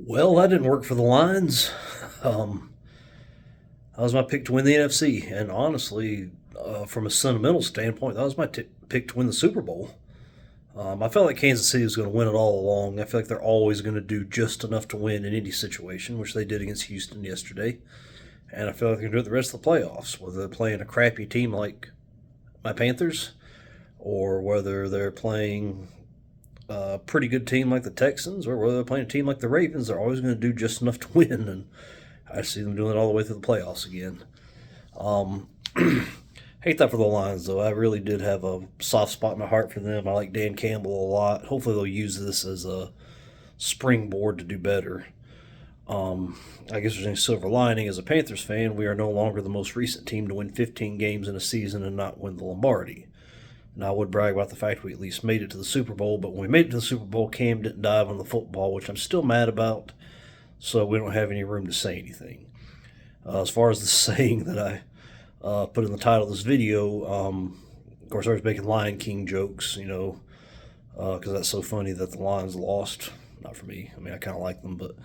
Well, that didn't work for the Lions. Um, that was my pick to win the NFC, and honestly, from a sentimental standpoint, that was my pick to win the Super Bowl. I felt like Kansas City was going to win it all along. I feel like they're always going to do just enough to win in any situation, which they did against Houston yesterday. And I feel like they're going to do it the rest of the playoffs, whether they're playing a crappy team like my Panthers or whether they're playing a pretty good team like the Texans or whether they're playing a team like the Ravens. They're always going to do just enough to win, and I see them doing it all the way through the playoffs again. Um, Hate that for the Lions, though. I really did have a soft spot in my heart for them. I like Dan Campbell a lot. Hopefully, they'll use this as a springboard to do better. I guess there's any silver lining as a Panthers fan. We are no longer the most recent team to win 15 games in a season and not win the Lombardi. Now, I would brag about the fact we at least made it to the Super Bowl, but when we made it to the Super Bowl, Cam didn't dive on the football, which I'm still mad about, so we don't have any room to say anything. As far as the saying that I put in the title of this video, of course, I was making Lion King jokes, because that's so funny that the Lions lost. Not for me. I mean, I kind of like them, but.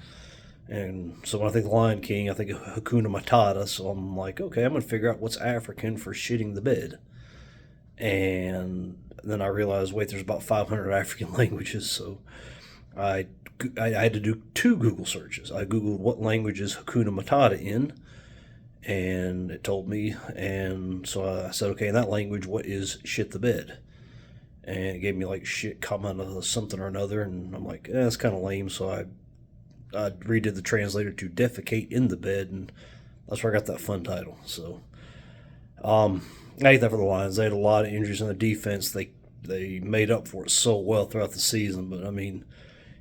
And so when I think Lion King, I think of Hakuna Matata. So I'm like, okay, I'm going to figure out what's African for shitting the bed. And then I realized, wait, there's about 500 African languages. So I, I had to do two Google searches. I Googled what language is Hakuna Matata in, and it told me. And so I said, okay, in that language, what is shit the bed? And it gave me like shit comment of something or another. And I'm like, that's kind of lame. So I redid the translator to defecate in the bed, and that's where I got that fun title. So I hate that for the Lions. They had a lot of injuries in the defense. They made up for it so well throughout the season, but I mean,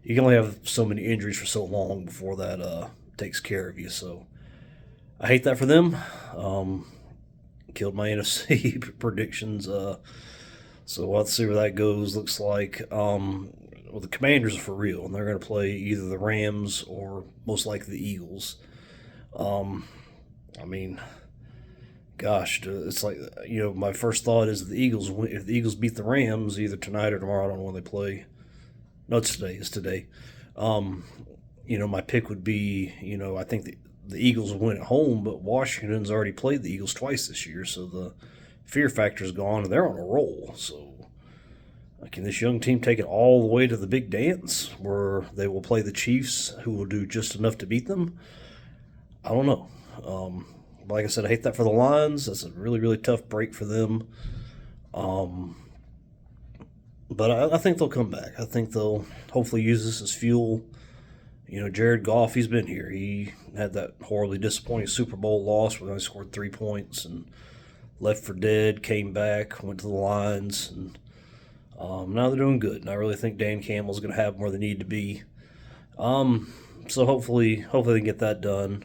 you can only have so many injuries for so long before that takes care of you. So I hate that for them. Killed my NFC predictions. So we'll have to see where that goes. Looks like well, the Commanders are for real, and they're going to play either the Rams or most likely the Eagles. I mean, gosh, it's like, my first thought is the Eagles. If the Eagles beat the Rams either tonight or tomorrow, I don't know when they play. No, it's today. It's today. My pick would be, I think the Eagles will win at home, but Washington's already played the Eagles twice this year, so the fear factor's gone, and they're on a roll. So can this young team take it all the way to the big dance where they will play the Chiefs, who will do just enough to beat them? I don't know. Like I said, I hate that for the Lions. That's a really, really tough break for them. But I think they'll come back. I think they'll hopefully use this as fuel. Jared Goff, he's been here. He had that horribly disappointing Super Bowl loss where they scored 3 points and left for dead, came back, went to the Lions, and now they're doing good. And I really think Dan Campbell's going to have where they need to be. So hopefully they can get that done.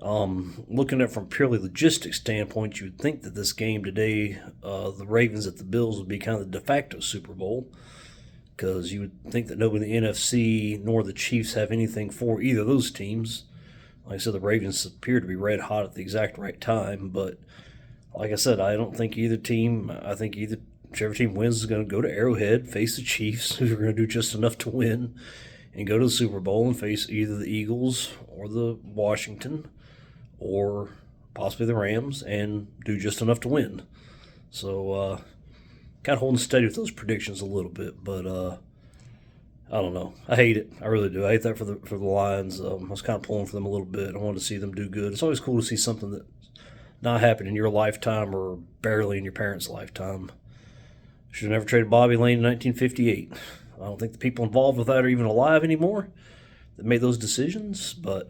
Looking at it from purely logistics standpoint, you would think that this game today, the Ravens at the Bills, would be kind of the de facto Super Bowl, because you would think that nobody in the NFC nor the Chiefs have anything for either of those teams. Like I said, the Ravens appear to be red hot at the exact right time, but like I said, I don't think either team. I think whichever team wins is going to go to Arrowhead, face the Chiefs, who are going to do just enough to win, and go to the Super Bowl and face either the Eagles or the Washington or possibly the Rams and do just enough to win. So kind of holding steady with those predictions a little bit, but I don't know. I hate it. I really do. I hate that for the Lions. I was kind of pulling for them a little bit. I wanted to see them do good. It's always cool to see something that not happened in your lifetime or barely in your parents' lifetime. Should have never traded Bobby Lane in 1958. I don't think the people involved with that are even alive anymore that made those decisions, but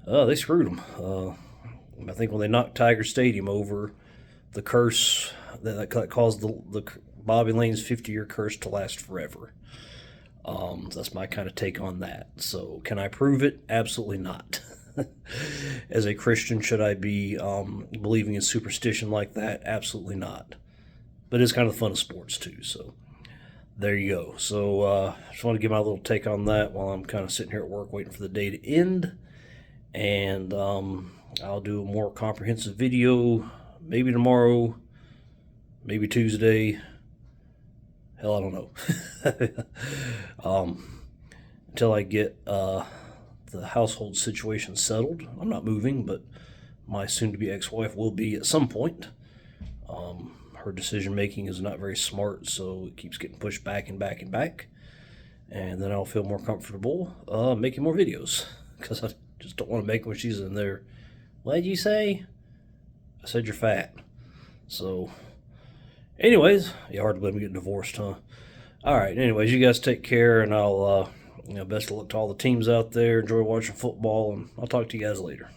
they screwed him. I think when they knocked Tiger Stadium over, the curse that caused the Bobby Lane's 50-year curse to last forever. That's my kind of take on that. So can I prove it? Absolutely not. As a Christian, should I be believing in superstition like that? Absolutely not. But it's kind of the fun of sports too. So there you go. So just want to give my little take on that while I'm kind of sitting here at work waiting for the day to end. And I'll do a more comprehensive video maybe tomorrow, maybe Tuesday. Hell, I don't know. until I get the household situation settled. I'm not moving, but my soon-to-be ex-wife will be at some point. Her decision making is not very smart, so it keeps getting pushed back and back and back. And then I'll feel more comfortable making more videos, because I just don't want to make them when she's in there. What'd you say? I said you're fat. So, anyways, yeah, hard to believe me getting divorced, huh? All right. Anyways, you guys take care, and I'll best of luck to all the teams out there. Enjoy watching football, and I'll talk to you guys later.